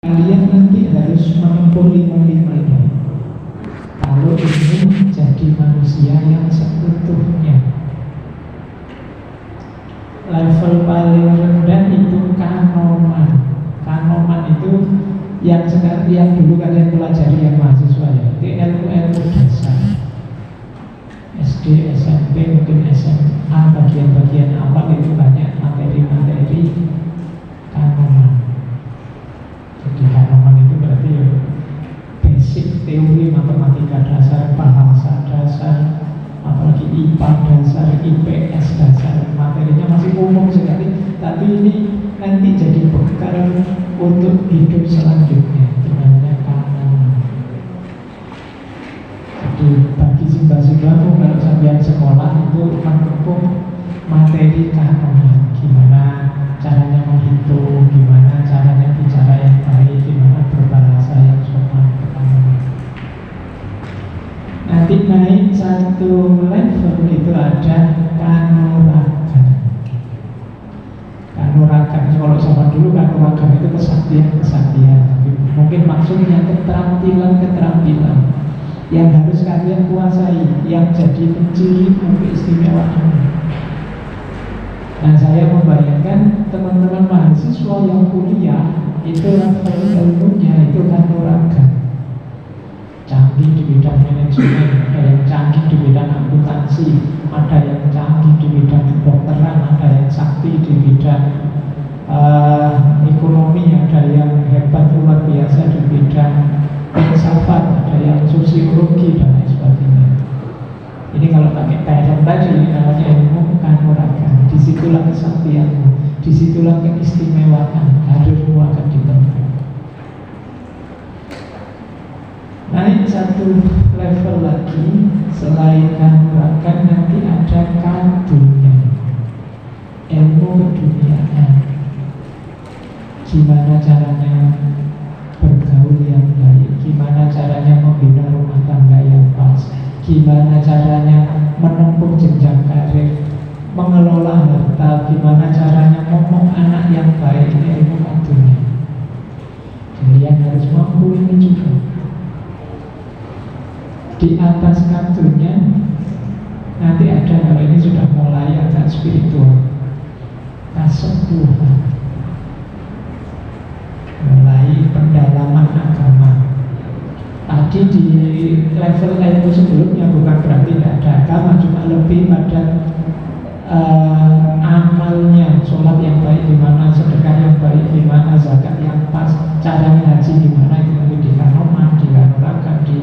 Kalian nanti harus menempuh lima-lima ini kalau ingin jadi manusia yang seutuhnya. Level paling rendah itu kanoman. Kanoman itu yang sekarang, yang dulu kalian pelajari yang mahasiswa ya, itu ilmu-ilmu dasar SD, SMP, mungkin SMA, bagian-bagian awal itu banyak materi-materi kanoman. Jadi kanoman itu berarti ya basic teori matematika dasar, bahasa dasar, apalagi IPA dasar, IPS dasar. Materinya masih umum sekali, tapi ini nanti jadi bekal untuk hidup selanjutnya. Itu namanya kanoman. Jadi bagi simba-simbamu kalau sampai sekolah itu menempuh materi kanoman. Gimana caranya menghitung, gimana caranya bicara yang baik, gimana berbahasa yang sopan, kanoman. Nanti naik satu level itu ada kanuragan. Kanuragan, kalau zaman dulu kanuragan itu kesaktian-kesaktian, tapi mungkin maksudnya keterampilan-keterampilan yang harus kalian kuasai, yang jadi penciri keistimewaan. Nah, saya membayangkan teman-teman mahasiswa yang kuliah itu level ilmunya itu kanuragan. Canggih di bidang manajemen, ada yang canggih di bidang akuntansi, ada yang canggih di bidang kedokteran, ada yang sakti di bidang ekonomi, ada yang hebat luar biasa di bidang filsafat, ada yang sosiologi dan lain sebagainya. Ini kalau pakai term tadi namanya ilmu kanuragan. Disitulah kesaktianmu, disitulah keistimewaan, karirmu akan ditempuh. Naik satu level lagi, selain kanuragan nanti ada kadunya, ilmu keduniaan. Gimana caranya bergaul yang baik, gimana caranya membina rumah tangga yang pas, gimana caranya menempuh jenjang karir, mengelola harta, gimana caranya ngomong anak yang baik. Ini ilmu kadunya. Kalian harus mampu ini juga. Di atas kadunya nanti ada, kalau ini sudah mulai agak spiritual, kasepuhan, mulai pendalaman agama. Tadi di level ilmu sebelumnya bukan berarti tidak ada agama, cuma lebih pada amalnya, sholat yang baik gimana, sedekah yang baik gimana, zakat yang pas, caranya haji gimana, itu nanti di kanoman, di kanuragan, di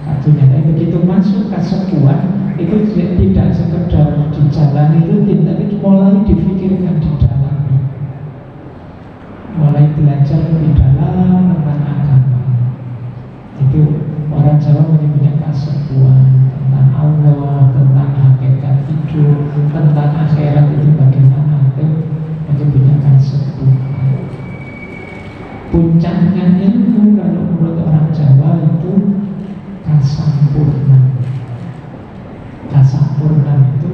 kadunya. Tapi begitu masuk kasepuhan itu tidak sekedar dijalani rutin, tapi mulai difikirkan di dalamnya, mulai belajar lebih dalam tentang agama. Itu orang Jawa menyebutnya kasepuhan, tentang Allah, tentang hakikat hidup, tentang akhirat itu bagaimana, itu menyebutnya kasepuhan. Puncaknya ilmu kalau menurut orang Jawa itu kasampurna. Kasampurna itu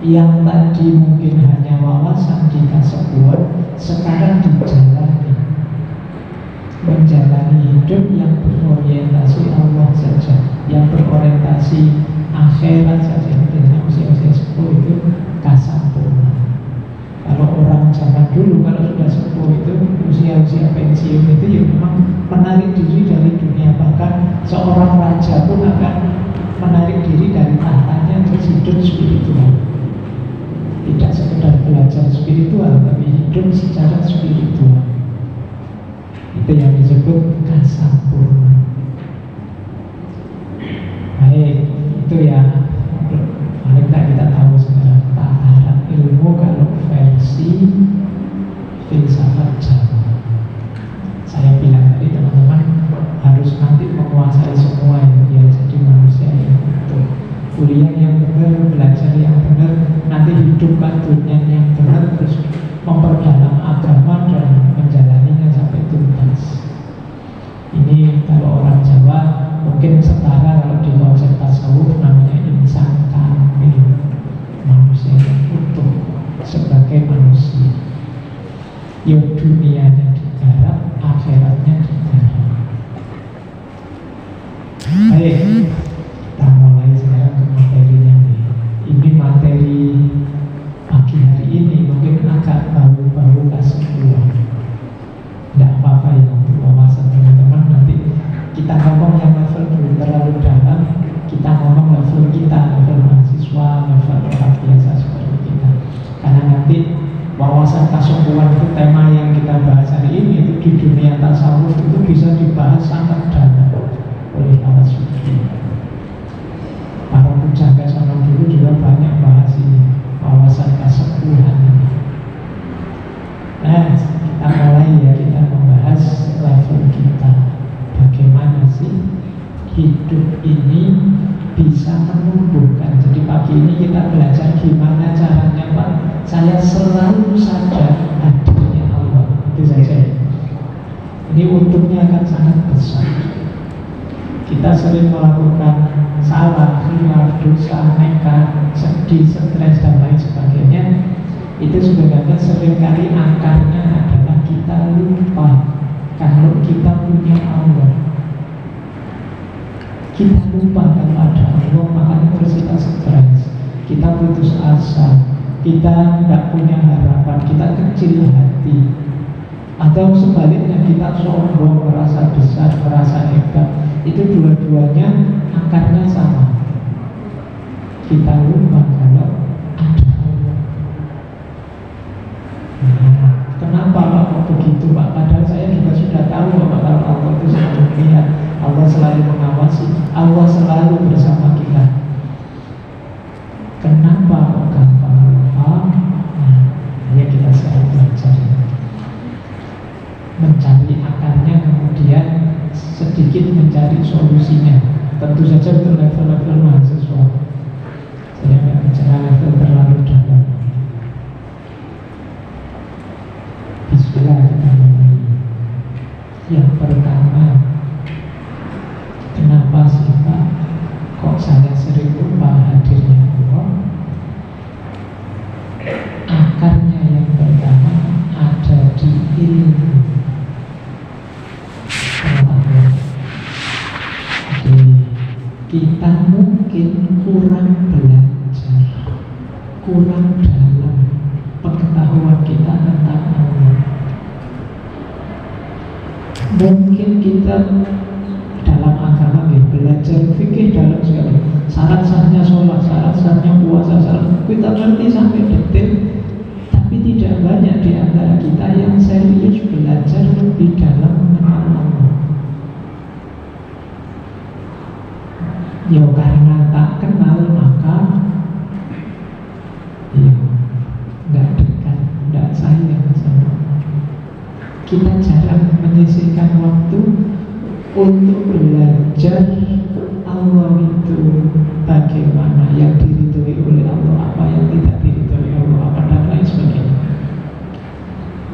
yang tadi mungkin hanya wawasan di kasepuhan, sekarang dijalani, menjalani hidup yang berorientasi Allah saja, yang berorientasi akhirat saja. Dengan usia-usia 10 itu kasampurna. Kalau orang zaman dulu, kalau sudah 10 itu usia-usia pensiun itu ya memang menarik diri dari dunia. Bahkan seorang raja pun akan menarik diri dari tahtanya terus hidup spiritual. Tidak sekedar belajar spiritual, tapi hidup secara spiritual. Itu yang disebut kasampurna. Baik, itu ya paling tak kita tahu sekarang tataran ilmu kalau versi filsafat Jawa. Saya bilang tadi teman-teman harus nanti menguasai semua itu ya, jadi manusia yang betul, kuliah yang benar, belajar yang benar, nanti hidup kadunya yang benar, terus memperdalam agama dan menjalaninya sampai tuntas. Ini kalau orang Jawa mungkin setara kalau di konsep tasawuf namanya insan kamil, manusia yang utuh sebagai manusia. Ya dunianya digarap, akhiratnya semua itu tema yang kita bahas hari ini itu di dunia tasawuf itu bisa dibahas sangat dalam oleh para sufi. Para pujangga zaman dulu juga banyak bahas ini, wawasan kesepuhan. Nah, kita mulai ya, kita membahas level kita. Bagaimana sih hidup ini bisa menumbuhkan. Jadi pagi ini kita belajar gimana caranya Pak, saya selalu sadar hadirnya Allah. Itu saja. Ini untungnya akan sangat besar. Kita sering melakukan salah, khilaf, dosa, nekat, sedih, stres dan lain sebagainya. Itu sebenarnya seringkali akarnya adalah kita lupa kalau kita punya Allah. Kita lupa kalau ada Allah, makanya terus kita stres, kita putus asa, kita tidak punya harapan, kita kecil hati. Atau sebaliknya kita sombong, merasa besar, merasa hebat. Itu dua-duanya akarnya sama. Kita lupa kalau ada Allah. Nah, kenapa Pak kok begitu Pak? Padahal saya juga sudah tahu Pak, kalau Allah itu selalu melihat, Allah selalu mengawasi, Allah selalu bersama kita. Kenapa kok gampang lupa? Nah, ya kita selalu belajar mencari akarnya, kemudian sedikit mencari solusinya. Tentu saja untuk level-level mahasiswa. Saya nggak bicara level terlalu dalam. Bismillah, kita mulai. Yang pertama, kenapa sih Pak kok saya sering lupa hadirnya Allah? Akarnya yang pertama ada di ilmu. Kita mungkin kurang belajar, kurang dalam pengetahuan kita tentang Allah. Mungkin kita dalam agama ya, belajar fikih dalam sekali, syarat-syaratnya sholat, syarat-syaratnya puasa, kita ngerti sampai detail, tapi tidak banyak di antara kita yang serius belajar lebih dalam mengenal Allah. Ya karena tak kenal maka ya tidak dekat, tidak sayang sama. Kita jarang menyisihkan waktu untuk belajar Allah itu bagaimana, yang diridhoi oleh Allah, apa yang tidak diridhoi Allah, apa dan lain sebagainya.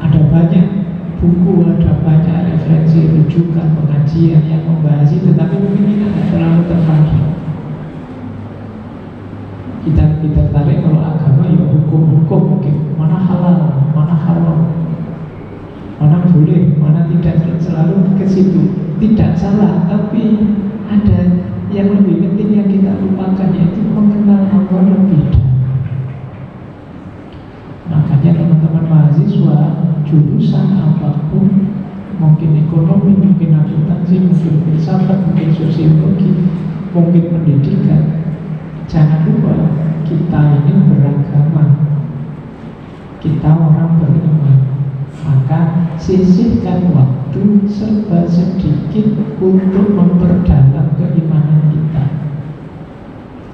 Ada banyak buku, ada banyak referensi, rujukan, pengajian yang membahas itu, tapi mungkin kita tidak terlalu tertarik. Kita lebih tertarik kalau agama ya hukum-hukum, mungkin mana halal, mana haram, mana boleh, mana tidak, selalu ke situ. Tidak salah, tapi ada yang lebih penting yang kita lupakan, yaitu mengenal Allah lebih dalam. Makanya teman-teman mahasiswa jurusan apapun, mungkin ekonomi, mungkin akuntansi, mungkin filsafat, mungkin sosiologi, mungkin pendidikan, jangan lupa kita ini beragama, kita orang beriman. Maka sisihkan waktu serba sedikit untuk memperdalam keimanan kita,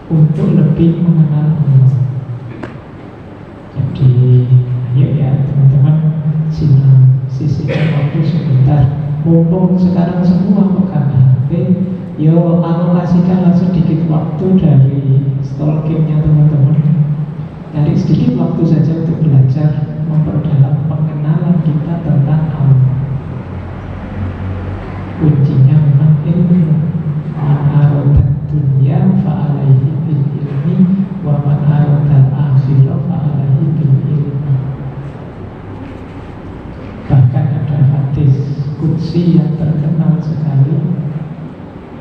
untuk lebih mengenal Allah. Jadi ayo ya teman-teman, sisihkan waktu sebentar. Mumpung sekarang semua pegang HP, yo alokasikanlah sedikit waktu dari stalkingnya teman-teman. Cari sedikit waktu saja untuk belajar, memperdalam pengenalan kita tentang Allah. Kuncinya memang ilmu. Man arodat dunya fa'alaihi bil ilmi, wa man arodat akhirah fa'alaihi bil ilmi. Bahkan ada hadis qudsi yang terkenal sekali,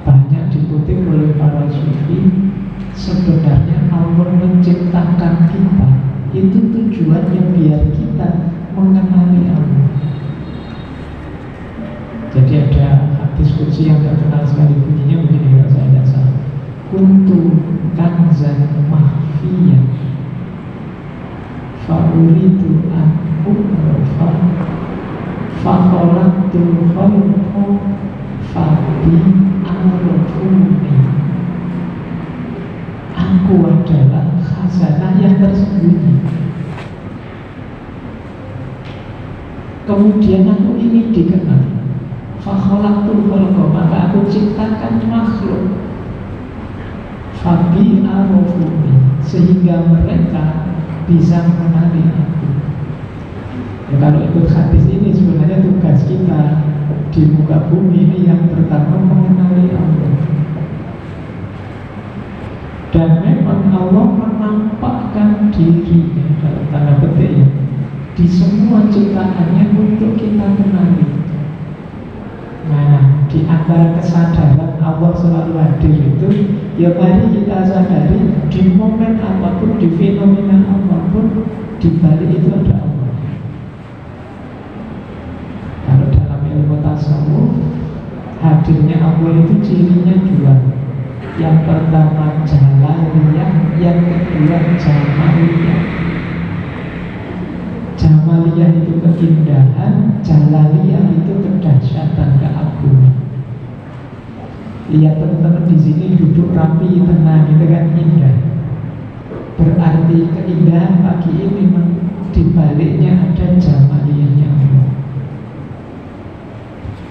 banyak dikutip oleh para sufi. Sebenarnya Allah menciptakan kita itu tujuannya biar kita mengenali Allah. Jadi ada hadis qudsi yang terkenal sekali, bunyinya begini kalau saya tidak salah. Kuntu kanzan mahfiyah fa'uridu an khalaqtul khalqa fabi arafuni. Aku adalah khazanah yang tersembunyi. Kemudian aku ingin dikenal. Fa khalaqtul khalqa, maka aku ciptakan makhluk. Fabi arafuni, sehingga mereka bisa mengenali aku. Ya, kalau ikut hadis ini sebenarnya tugas kita di muka bumi ini yang pertama mengenali Allah. Dan memang Allah menampakkan dirinya dalam tanda petik di semua ciptaannya untuk kita kenali. Nah, di antara kesadaran Allah selalu hadir itu, ya mari kita sadari di momen apapun, di fenomena apapun, di balik itu ada Allah. Kalau dalam ilmu tasawuf, hadirnya Allah itu cirinya dua. Yang pertama jalaliyah, yang kedua jamaliyah. Jamaliyah itu keindahan, jalaliyah itu kedahsyatan, keagungan. Lihat teman-teman di sini duduk rapi, tenang, itu kan indah. Berarti keindahan pagi ini di baliknya ada jamaliyahnya Allah.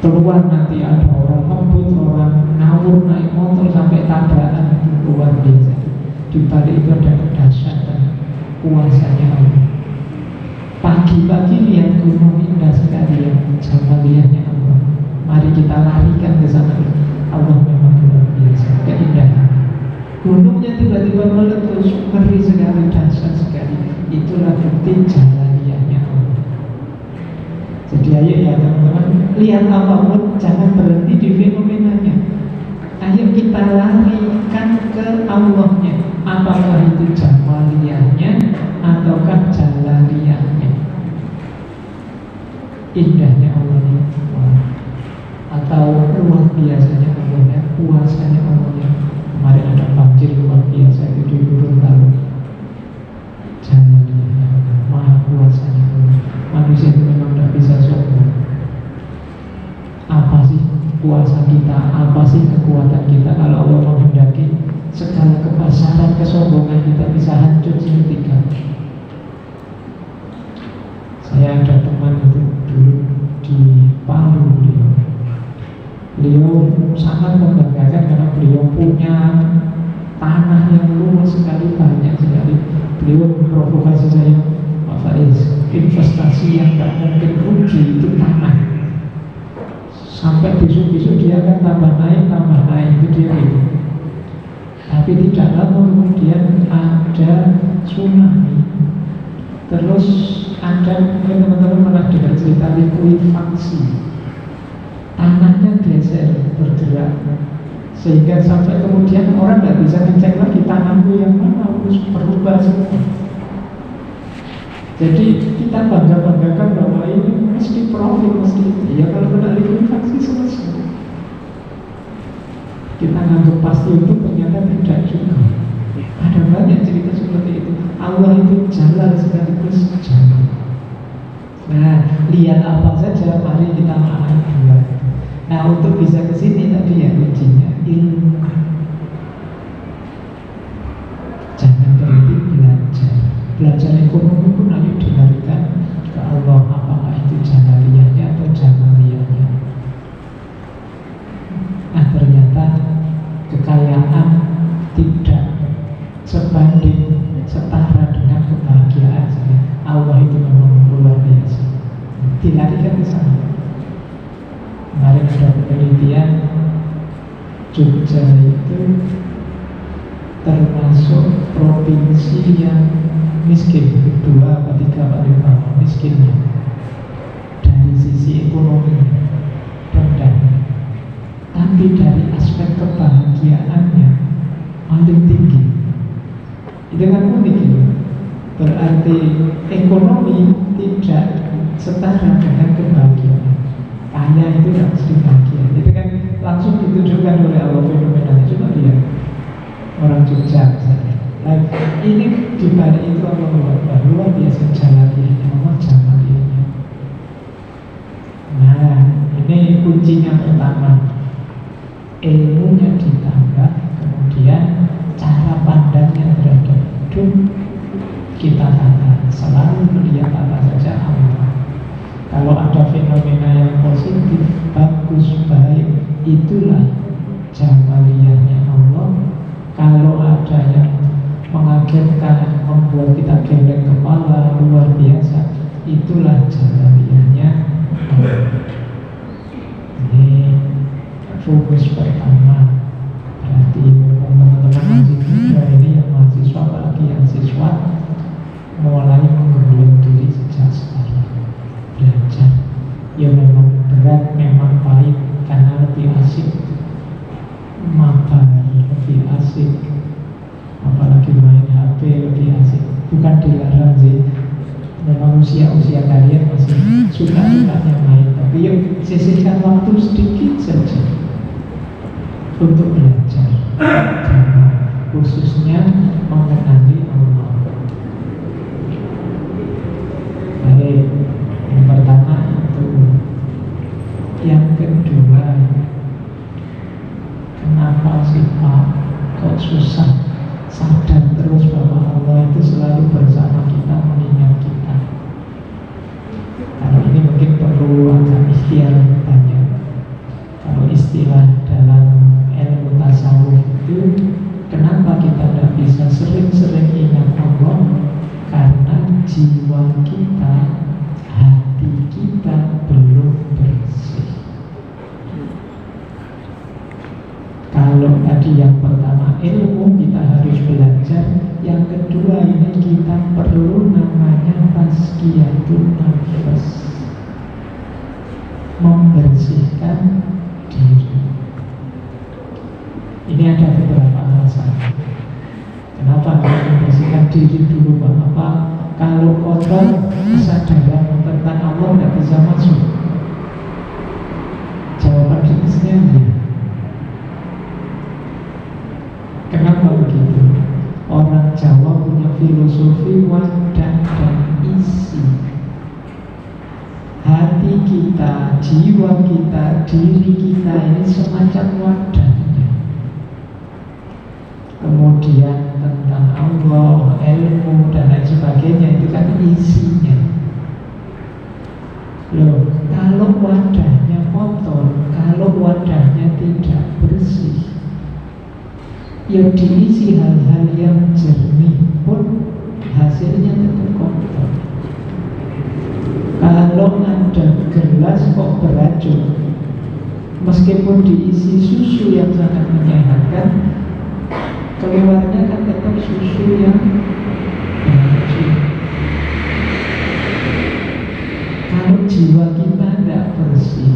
Keluar nanti ada orang ngebut, orang ngawur naik motor sampai tabrakan, itu luar biasa. Di balik itu ada kedahsyatan kuasanya Allah. Pagi-pagi lihat gunung indah sekali, ya, jamaliyahnya Allah. Mari kita larikan ke sana. Allah memang luar biasa, keindahan. Gunungnya tiba-tiba meletus, ngeri sekali, dahsyat sekali. Itulah bukti jamaliyahnya Allah. Jadi ayo ya teman-teman, lihat apapun jangan berhenti di fenomenanya. Ayo kita larikan ke Allahnya. Apakah itu jamaliyahnya ataukah jalaliyahnya? Indahnya Allah ya, atau luar biasanya Allah ya, kuasanya Allah ya. Kemarin ada banjir luar biasa itu di Gorontalo. Jalaliyahnya Allah, maha kuasanya Allah. Manusia itu memang tidak bisa sombong. Apa sih kuasa kita, apa sih kekuatan kita kalau Allah menghendaki segala kebesaran, kesombongan kita bisa hancur seketika. Saya ada teman itu dulu di Palu, beliau sangat membanggakan karena beliau punya tanah yang luas sekali, banyak sekali. Beliau memprovokasi saya, Pak Faiz, investasi yang tak mungkin rugi itu tanah. Sampai besok-besok dia akan tambah naik, itu dia itu. Tapi tidak lama kemudian ada tsunami. Terus ada, teman-teman pernah dengar cerita likuifaksi. Tanahnya geser, bergerak, sehingga sampai kemudian orang tidak bisa ngecek lagi tanahku yang mana, harus berubah semua. Jadi kita bangga-banggakan bahwa ini mesti profit, mesti ya, kalau kena likuifaksi selesai. Kita nganggap pasti itu, ternyata tidak juga. Ada banyak cerita seperti itu. Allah itu jalal sekaligus jalal. Nah, lihat apa saja, mari kita maknai dua. Nah, untuk bisa ke sini tadi ya kuncinya ilmu. Jangan berhenti belajar. Belajar ekonomi pun ayo dilarikan ke Allah. Apakah itu jalaliyahnya atau jamaliyahnya? Nah, ternyata kekayaan tidak sebanding setara dengan kebahagiaan saya. Allah itu memang luar biasa. Dilarikan ke sana. Kemarin ada penelitian, Jogja itu termasuk provinsi yang miskin, kedua atau tiga paling bawah miskinnya. Dari sisi ekonomi rendah, tapi dari aspek kebahagiaannya paling tinggi. Itu kan unik itu. Berarti ekonomi tidak setara dengan kebahagiaan. Kaya itu tidak mesti bahagia. Itu kan langsung ditunjukkan oleh Allah fenomenanya. Coba lihat orang Jogja misalnya. Nah, ini dibalik itu Allah luar biasa jalaliyahnya Allah, jamaliyahnya. Nah, ini kuncinya pertama, ilmunya ditambah, kemudian cara pandangnya terhadap hidup kita tata, selalu melihat apa saja Allah. Kalau ada fenomena yang positif, bagus, baik, itulah jamaliyahnya Allah. Kalau ada yang mengagetkan, membuat kita geleng kepala, luar biasa, itulah jamaliyahnya Allah. Ini fokus pertama. Berarti teman-teman masih muda ini, yang mahasiswa apalagi yang siswa, mulai menggulung diri sejak sekarang. Belajar. Ya memang berat, memang pahit, karena lebih asik makan, lebih asik, apalagi main HP lebih asik. Bukan dilarang sih, memang usia kalian masih suka-sukanya main, tapi yuk sisihkan waktu sedikit saja untuk belajar, khususnya mengenali Allah. Baik, yang pertama itu. Yang kedua, kenapa sih Pak kok susah sadar terus bahwa Allah itu selalu bersama kita, mengingat kita? Kalau ini mungkin perlu agak ikhtiar tanya. Kalau istilah dalam ilmu tasawuf itu, kenapa kita tidak bisa sering-sering ingat Allah? Karena jiwa kita, hati kita belum bersih. Kalau tadi yang pertama ilmu, kita harus belajar. Yang kedua ini kita perlu namanya tazkiyatun nafas, membersihkan diri. Ini ada beberapa alasan. Kenapa harus membersihkan diri dulu Pak? Apa? Kalau kotor, kesadaran tentang Allah tidak bisa masuk. Jawaban kritisnya ya. Kenapa begitu? Orang Jawa punya filosofi wadah dan isi. Hati kita, jiwa kita, diri kita ini semacam wadahnya. Kemudian tentang Allah, ilmu, dan lain sebagainya, itu kan isinya. Loh, kalau wadahnya kotor, kalau wadahnya tidak bersih, ya diisi hal-hal yang jernih pun hasilnya tetap kotor. Kalau ada gelas kok beracun, meskipun diisi susu yang sangat menyehatkan, keluarnya kan tetap susu yang beracun. Kalau jiwa kita tidak bersih,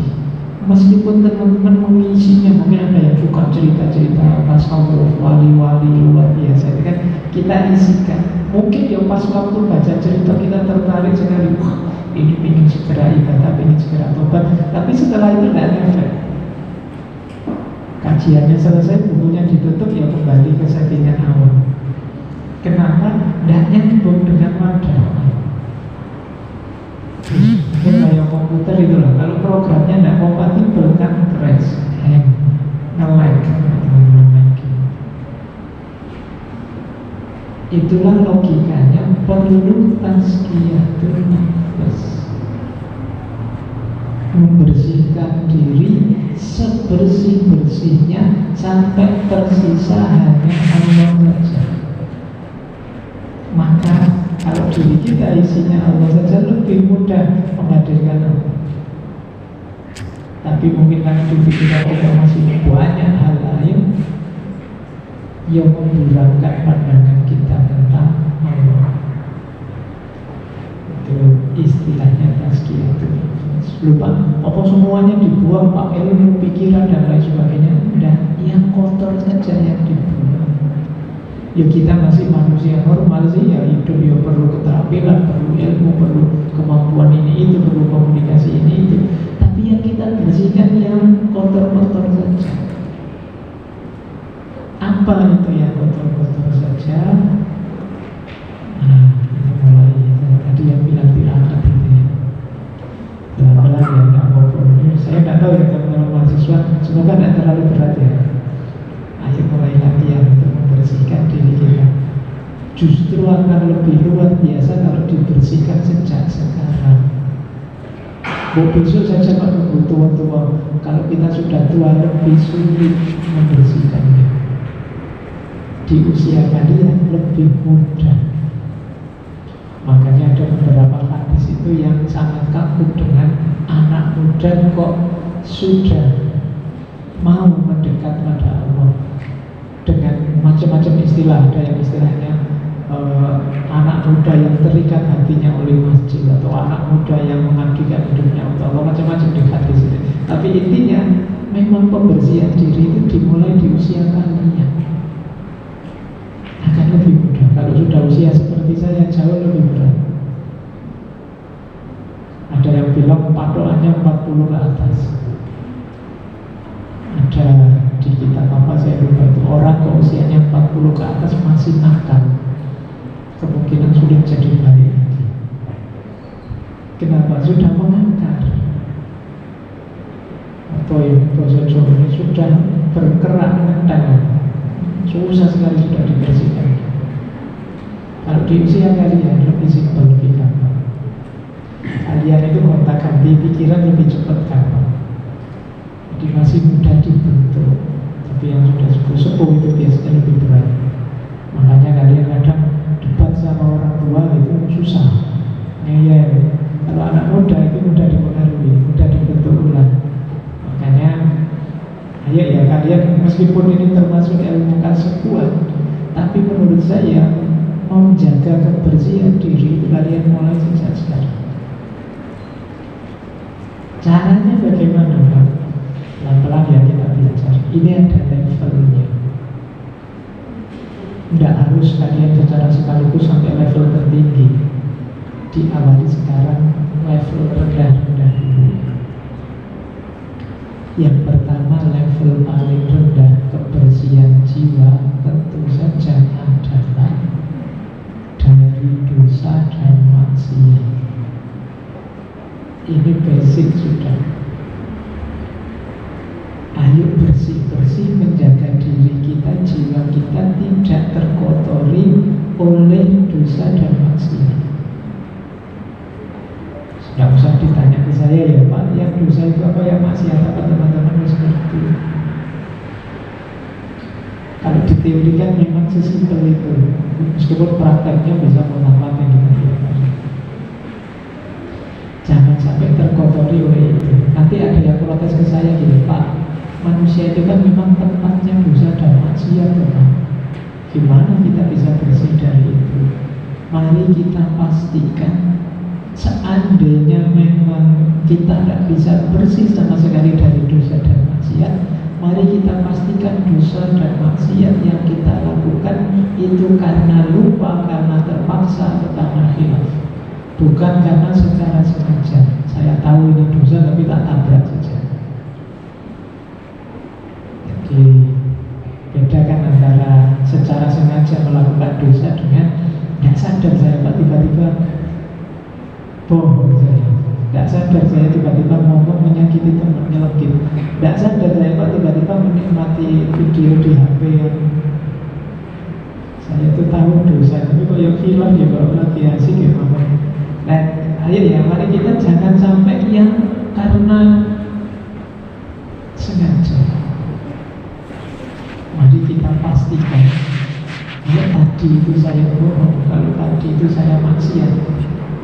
meskipun teman-teman mengisinya, mungkin ada yang suka cerita-cerita tasawuf, wali-wali luar biasa, kan kita isikan. Mungkin ya pas waktu baca cerita kita tertarik sekali, wah ini ingin segera ibadah, ingin segera tobat, tapi setelah itu tidak efek. Kajiannya selesai, bukunya ditutup, ya kembali ke settingan awal. Kenapa? Tidak nyambung dengan wadahnya. Mungkin kayak komputer itulah, kalau programnya tidak kompatibel kan crash, hang, nge-lag. Itulah logikanya perlu tazkiyatun nafas, membersihkan diri sebersih-bersihnya sampai tersisa hanya Allah saja. Maka kalau diri kita isinya Allah saja, lebih mudah menghadirkan Allah. Tapi mungkin karena diri kita masih banyak hal lain yang memburamkan pandangan kita tentang Allah. Itu istilahnya tazkiyatun nafas. Lupa, apa semuanya dibuang Pak, ilmu, pikiran, dan lain sebagainya? Udah, yang kotor saja yang dibuang. Ya kita masih manusia normal sih, ya hidup ya perlu keterampilan, perlu ilmu, perlu kemampuan ini itu, perlu komunikasi ini itu. Tapi yang kita bersihkan yang kotor-kotor saja. Apa itu yang kotor-kotor saja? Nah, kita mulai tadi yang bilang tirakat itu ya. Pelan-pelan ya, nggak apa-apa. Saya nggak tahu ya. tidak terlalu berat ya. Ayo mulai latihan untuk membersihkan diri kita. Justru akan lebih luar biasa kalau dibersihkan sejak sekarang. Besok saja Pak nunggu tua-tua. Kalau kita sudah tua lebih sulit membersihkannya. Di usia kalian lebih mudah. Makanya ada beberapa hadis itu yang sangat kagum dengan anak muda kok sudah mau mendekat pada Allah dengan macam-macam istilah. Ada yang istilahnya anak muda yang terikat hatinya oleh masjid, atau anak muda yang mengabdikan hidupnya untuk Allah, macam-macam di hadis itu. Tapi intinya memang pembersihan diri itu dimulai di usia kalian. Akan lebih mudah. Kalau sudah usia seperti saya jauh lebih berat. Ada yang bilang patokannya 40 ke atas. Ada di kitab apa saya lupa itu, orang ke usianya 40 ke atas masih nakal, kemungkinan sulit jadi baik. Kenapa? Sudah mengakar. Atau yang bahasa Jawa ini sudah bergerak mental. Susah sekali sudah dibersihkan. Kalau di usia kalian lebih simpel, lebih gampang. Kalian itu kontak ganti pikiran lebih cepat gampang. Jadi masih mudah dibentuk. Tapi yang sudah sepuh-sepuh itu biasanya lebih berat. Makanya kalian kadang debat sama orang tua itu susah. Ngeyel. Kalau anak muda itu mudah dipengaruhi, mudah dibentuk ulang. Makanya ayo ya kalian, meskipun ini termasuk ilmu kasekuan, tapi menurut saya menjaga kebersihan diri itu kalian mulai sejak sekarang. Caranya bagaimana Pak? Pelan-pelan ya kita belajar. Ini ada levelnya. Tidak harus kalian secara sekaligus sampai level tertinggi. Diawali sekarang level rendah-rendah dulu. Yang pertama, level paling rendah kebersihan jiwa tentu saja adalah dari dosa dan maksiat. Ini basic sudah. Ayo bersih-bersih menjaga diri kita, jiwa kita tidak terkotori oleh dosa dan maksiat. Tidak usah ditanya ke saya ya Pak, yang dosa itu apa, yang maksiat apa, teman-teman harus ngerti. Kalau diteorikan memang sesimpel itu, meskipun prakteknya bisa menghambat yang kita lihat. Jangan sampai terkotori oleh itu. Nanti ada yang protes ke saya gini, Pak, manusia itu kan memang tempatnya dosa dan maksiat Pak. Gimana kita bisa bersih dari itu? Mari kita pastikan, seandainya memang kita tidak bisa bersih sama sekali dari dosa dan maksiat, mari kita pastikan dosa dan maksiat yang kita lakukan itu karena lupa, karena terpaksa, atau karena khilaf, bukan karena secara sengaja. Saya tahu ini dosa tapi tak tabrak saja. Jadi bedakan antara secara sengaja melakukan dosa dengan tidak sadar saya Pak, tiba-tiba bohong saya, tidak sadar saya tiba-tiba ngomong menyakiti teman, nyelekit, tidak sadar saya Pak tiba-tiba menikmati video di HP yang saya itu tahu dosa, tapi kok yang film ya kalau lagi asik ya ngomong. Nah, ayo ya mari kita jangan sampai yang karena sengaja. Mari kita pastikan, kalau tadi itu saya bohong, kalau tadi itu saya maksiat,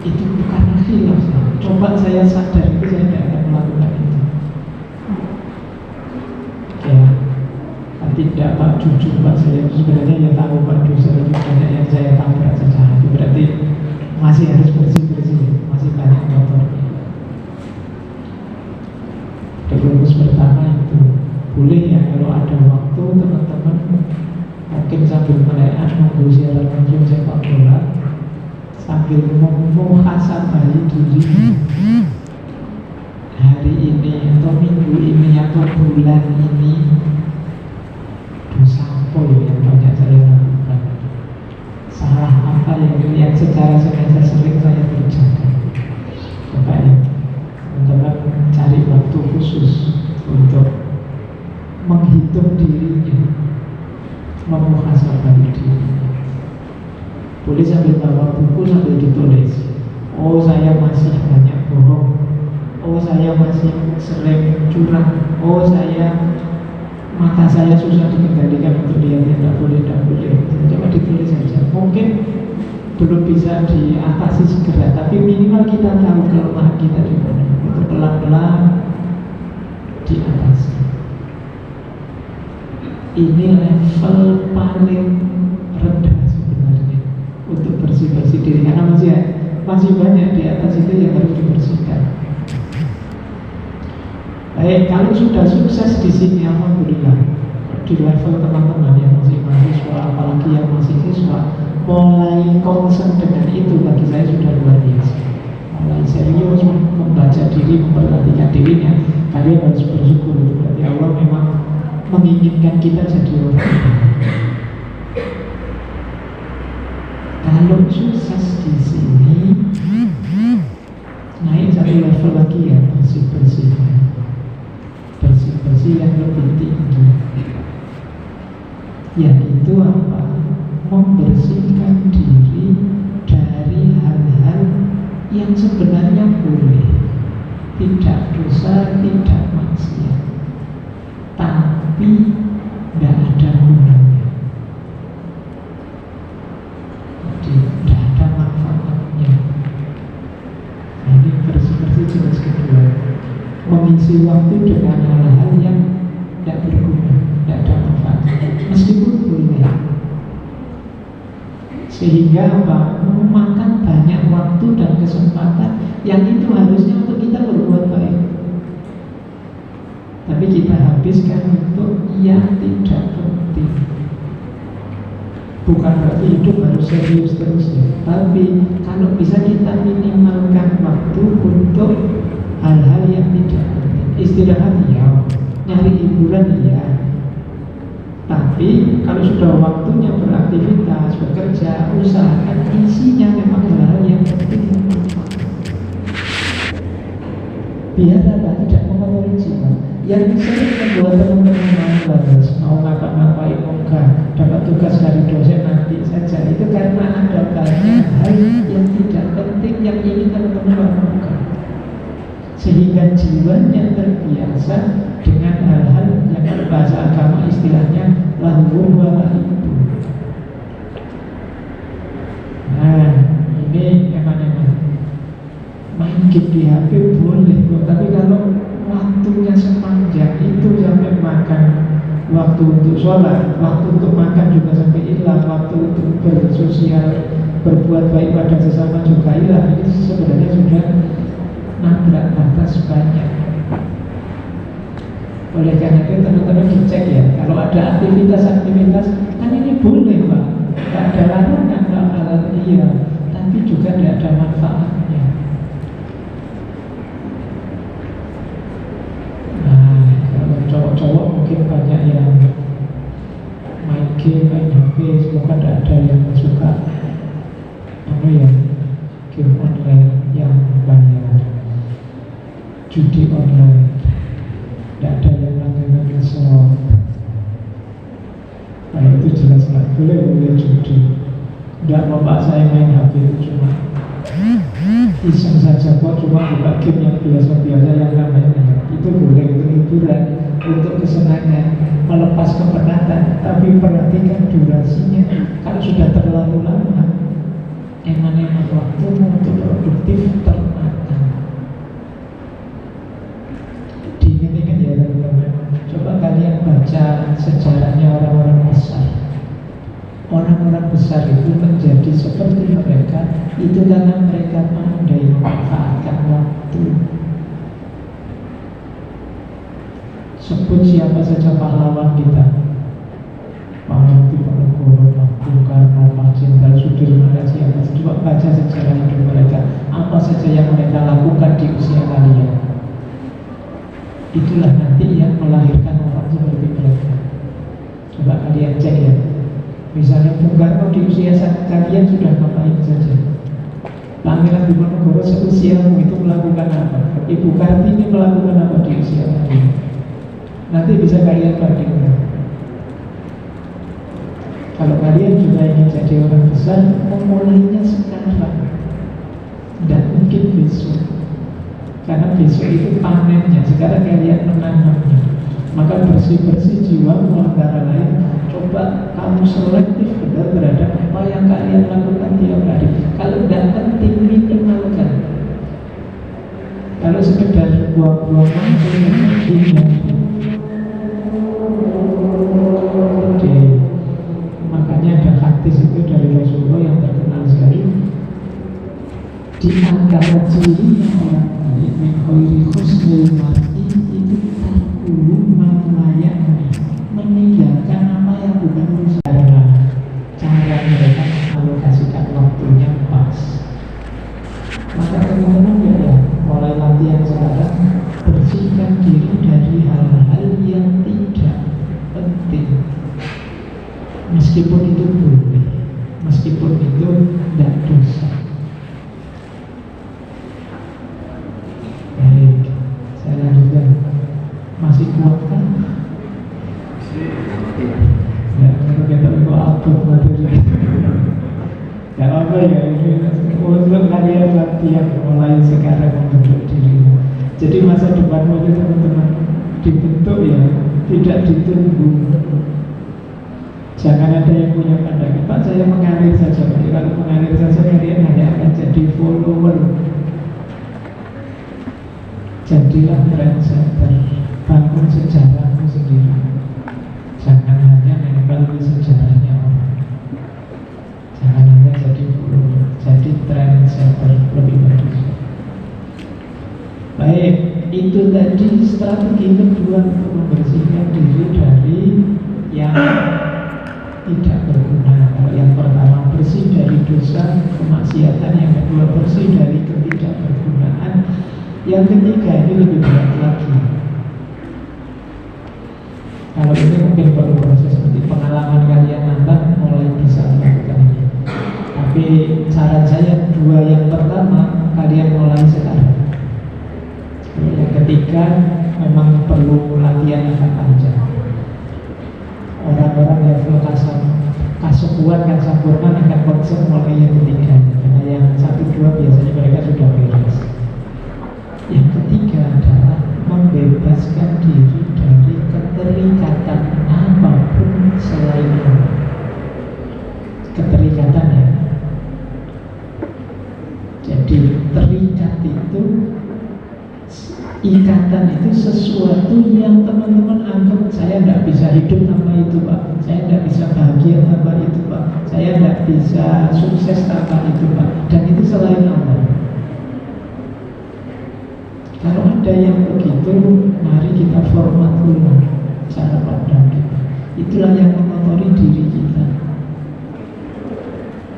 itu bukan khilaf. Coba saya sadar itu saya tidak akan melakukan itu. Ya, tapi tidak Pak, jujur Pak, saya sebenarnya ya tahu Pak dosa itu banyak yang saya tabrak saja. Itu berarti masih harus bersih-bersih, masih banyak kotor. Rumus pertama itu boleh ya kalau ada waktu teman-teman mungkin sambil melihat nunggu siaran langsung sepak bola, sambil muhasabahi diri hari ini atau minggu ini atau bulan ini, dosa apa yang banyak saya lakukan, salah apa yang secara sengaja sering saya kerjakan. Coba ya teman-teman cari waktu khusus untuk menghitung dirinya, memuhasabah dirinya. Boleh sambil bawa buku sambil ditulis, oh saya masih banyak bohong, oh saya masih sering curang, oh mata saya susah dikendalikan untuk lihat yang tidak boleh, tidak boleh. Coba ditulis saja. Mungkin belum bisa diatasi segera, tapi minimal kita tahu kelemahan kita di mana. Itu pelan-pelan diatasi. Ini level paling rendah sebenarnya untuk bersih-bersih diri, karena masih banyak di atas itu yang harus dibersihkan. Baik, kalau sudah sukses di sini, alhamdulillah. Di level teman-teman yang masih mahasiswa, apalagi yang masih siswa, mulai concern dengan itu bagi saya sudah luar biasa. Mulai serius membaca diri, memperhatikan dirinya. Kalian harus bersyukur, itu berarti Allah memang menginginkan kita jadi orang. Kalau sukses di sini, naik satu level lagi ya, bersih-bersih yang lebih tinggi, yaitu apa? Membersihkan diri dari hal-hal yang sebenarnya boleh, tidak dosa, tidak maksiat, tapi tidak ada gunanya, jadi tidak ada manfaatnya. Nah, ini bersih-bersih jenis kedua, mengisi waktu dengan hal-hal yang tidak berguna, tidak ada manfaat, meskipun boleh. Sehingga apa? Memakan banyak waktu dan kesempatan yang itu harusnya untuk kita berbuat baik, tapi kita habiskan untuk yang tidak penting. Bukan berarti hidup harus serius terus ya, tapi kalau bisa kita minimalkan waktu untuk hal-hal yang tidak penting. Istirahat ya, nyari hiburan ya, tapi kalau sudah waktunya beraktivitas, bekerja, usahakan isinya memang hal-hal yang penting. Biar apa? Tidak mempengaruhi jiwa. Yang sering membuat teman-teman malas, mau ngapa-ngapain, enggak dapat tugas dari dosen nanti saja, itu karena ada banyak hal yang tidak penting yang ingin teman-teman lakukan, sehingga jiwanya terbiasa dengan hal-hal yang berbahasa agama istilahnya lahwu wa laibu. Nah, ini emang main game di HP boleh kok, tapi kalau waktunya sepanjang itu sampai makan waktu untuk sholat, waktu untuk makan juga sampai hilang, waktu untuk bersosial, berbuat baik pada sesama juga hilang, ini sebenarnya sudah nabrak batas banyak. Oleh karena itu teman-teman dicek ya, kalau ada aktivitas kan ini boleh Pak, tidak ada larangan hal iya, tapi juga tidak ada manfaatnya. Nah, kalau cowok-cowok mungkin banyak yang main game, main HP, semoga tidak ada yang suka game online yang banyak, judi online. Tidak ada yang langganan resort. Nah itu jelas nggak boleh judi. Tidak mau Pak, saya main HP itu cuma iseng saja kok, cuma buka game yang biasa-biasa yang namanya. Itu boleh untuk hiburan, untuk kesenangan, melepas kepenatan. Tapi perhatikan durasinya. Kalau sudah terlalu lama, emang waktumu untuk produktif termakan. Diingat-ingat ya teman-teman. Coba kalian baca sejarahnya orang-orang besar. Orang-orang besar itu menjadi seperti mereka itu karena mereka pandai memanfaatkan waktu. Sebut siapa saja pahlawan kita, Pak Diponegoro, Bung Karno, Pak Jenderal Sudirman, siapa. Coba baca sejarah hidup mereka, apa saja yang mereka lakukan di usia kalian. Itulah nanti yang melahirkan orang seperti mereka. Coba kalian cek ya. Misalnya Bung Karno di usia kalian sudah ngapain saja. Pangeran Diponegoro seusiamu itu melakukan apa? Ibu Kartini melakukan apa di usia kalian? Nanti bisa kalian bandingkan. Kalau kalian juga ingin jadi orang besar, memulainya sekarang, tidak mungkin besok. Karena besok itu panennya, sekarang kalian menanamnya. Maka bersih-bersih jiwamu antara lain. Coba kamu selektif benar terhadap apa yang kalian lakukan tiap hari. Kalau tidak penting, minimalkan. Kalau sekedar buang-buang waktu, oke. Makanya ada hadis itu dari Rasulullah yang terkenal sekali. Di antara cirinya orang baik, min khairi husnil mar'i, itu tarkuhu malayani, meninggalkan apa yang bukan urusan. Cara mereka alokasikan waktunya pas. Maka teman-teman ya, mulai latihan sekarang, bersihkan diri dari hal-hal yang tidak penting. Meskipun itu boleh, meskipun itu tidak dosa. Baik, saya lanjutkan. Masih kuat kan? Ya, kita itu abad materi. Gak apa ya, ini untuk kalian latihan mulai sekarang membentuk dirimu. Jadi masa depanmu itu teman-teman dibentuk ya, tidak ditunggu. Jangan ada yang punya pandangan, Pak saya mengalir saja. Kalau mengalir saja kalian hanya akan jadi follower. Jadilah trendsetter, bangun sejarahmu sendiri. Jangan hanya menempel sejarahnya orang. Jangan hanya jadi follower, jadi trendsetter lebih bagus. Baik, itu tadi strategi kedua untuk membersihkan diri dari yang tidak berguna. Kalau yang pertama bersih dari dosa kemaksiatan, yang kedua bersih dari ketidakbergunaan, yang ketiga ini lebih berat lagi. Kalau ini mungkin perlu proses seperti pengalaman kalian nanti mulai bisa melakukan ini. Tapi saran saya dua yang pertama kalian mulai sekarang. Yang ketiga memang perlu latihan yang panjang. Orang-orang level kasepuan kan sempurna akan konsep mulai yang ketiga. Karena yang satu dua biasanya mereka sudah beres. Yang ketiga adalah membebaskan diri dari keterikatan apapun selain Allah. Keterikatan ya. Jadi terikat itu, ikatan itu sesuatu yang teman-teman anggap saya tidak bisa hidup tanpa itu Pak, saya tidak bisa bahagia tanpa itu Pak, saya tidak bisa sukses tanpa itu Pak, dan itu selain Allah. Kalau ada yang begitu, mari kita format ulang cara pandang kita. Itulah yang mengotori diri kita.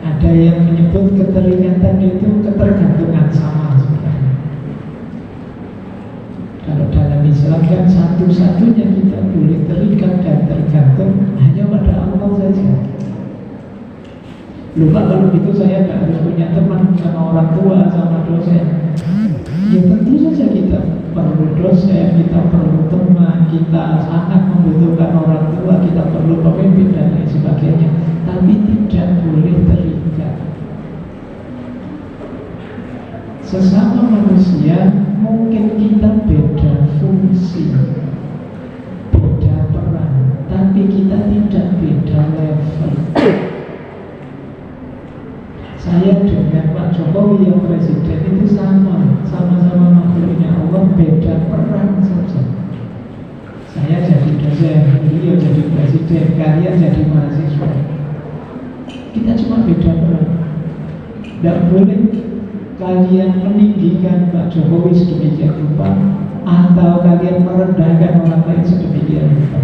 Ada yang menyebut keterikatan itu ketergantungan sama sebenarnya. Kalau dalam Islam kan satu-satunya kita boleh terikat dan tergantung hanya pada Allah saja. Lupa kalau gitu saya tidak harus punya teman sama orang tua, sama dosen. Ya tentu saja kita perlu dosen, kita perlu teman, kita sangat membutuhkan orang tua, kita perlu pemimpin dan lain sebagainya. Tapi tidak boleh terikat. Sesama manusia mungkin kita beda fungsi, beda peran, tapi kita tidak beda level. Saya dengan Pak Jokowi yang presiden itu sama-sama makhluknya Allah, beda peran saja. Saya jadi dosen, beliau jadi presiden, kalian jadi mahasiswa. Kita cuma beda peran. Tidak boleh kalian meninggikan Pak Jokowi sedemikian rupa atau kalian merendahkan orang lain sedemikian rupa.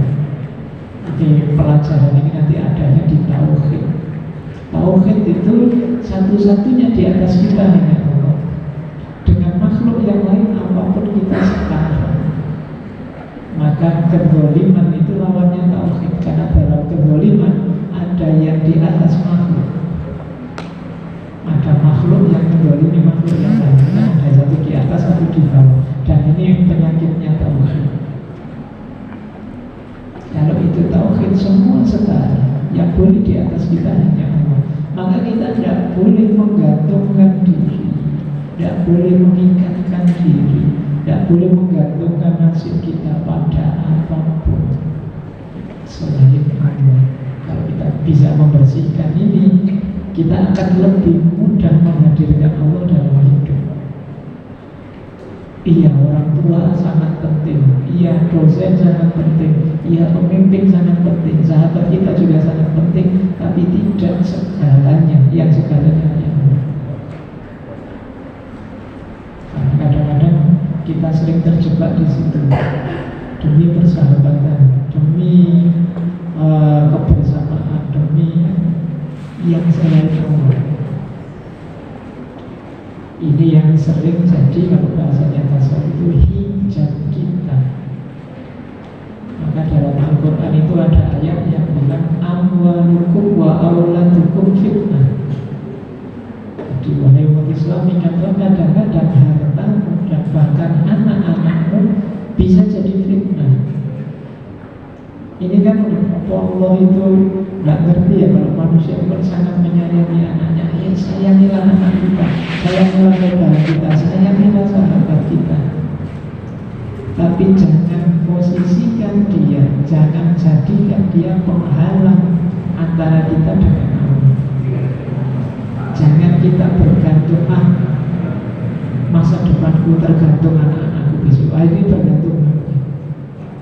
Oke, pelajaran ini nanti adanya di Tauhid. Tauhid itu satu-satunya di atas kita hanya Allah. Dengan makhluk yang lain apapun kita setara. Maka kezaliman itu lawannya Tauhid. Karena dalam kezaliman ada yang di atas makhluk, ada makhluk yang menzalimi makhluk yang lain. Ada satu di atas, satu di bawah. Dan ini penyakitnya Tauhid. Kalau itu Tauhid semua setara. Yang boleh di atas kita hanya Allah. Maka kita tidak boleh menggantungkan diri, tidak boleh mengikatkan diri, tidak boleh menggantungkan nasib kita pada apapun selain Allah. Kalau kita bisa membersihkan ini, kita akan lebih mudah menghadirkan Allah dalam hidup. Iya, orang tua sangat penting, iya dosen sangat penting, iya pemimpin sangat penting, sahabat kita juga sangat penting, tapi tidak segalanya. Yang segalanya hanya Allah. Karena kadang-kadang kita sering terjebak di situ, demi persahabatan, demi kebersamaan, demi yang selain Allah. Ini yang sering jadi, kalau bahasanya tasawuf itu hijab kita. Maka dalam Al-Quran itu ada ayat yang bilang amwalukum wa auladukum fitnah. Jadi wahai umat Islam, ingatlah kadang-kadang hartamu dan bahkan anak-anakmu bisa jadi fitnah. Ini kan Allah itu nggak ngerti ya, kalau manusia pun sangat menyayangi anaknya. Ya sayangilah anak kita, sayangilah saudara kita, sayangilah sahabat kita. Tapi jangan posisikan dia, jangan jadikan dia penghalang antara kita dengan Allah. Jangan kita bergantung, masa depanku tergantung anak-anakku besok. Ini tergantung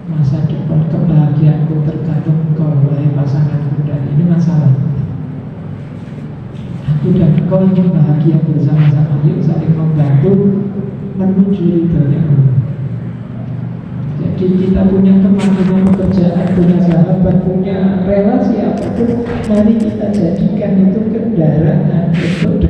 masa depan, kebahagiaanku tergantung engkau, wahai pasanganku. Dan ini masalah. Aku dan engkau ingin bahagia bersama-sama, yuk saling membantu menuju ridhonya Allah. Jadi kita punya teman, punya pekerjaan, punya sahabat, punya relasi apapun, mari kita jadikan itu kendaraan untuk